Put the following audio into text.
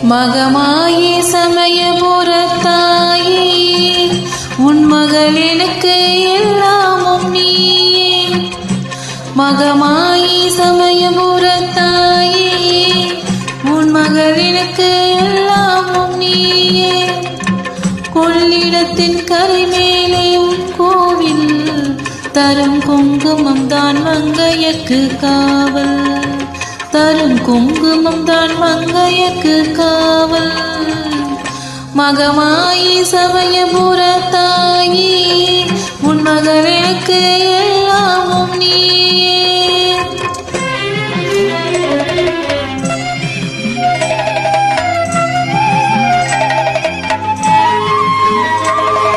மகமாயி சமயபுரத்தாயே உன் மகள் எனக்கு எல்லாமும் நீயே. மகமாயி சமயபுரத்தாயே உன் மகள் எனக்கு எல்லாமும் நீயே. கொள்ளிடத்தின் கரை மேலே உன் கோவில் தரும் குங்குமம் தான் மங்கையக்கு காவல். தரும் குங்குமம் தான் மங்கையக்கு காவல். மகமாயி சமயபுரத்தாயே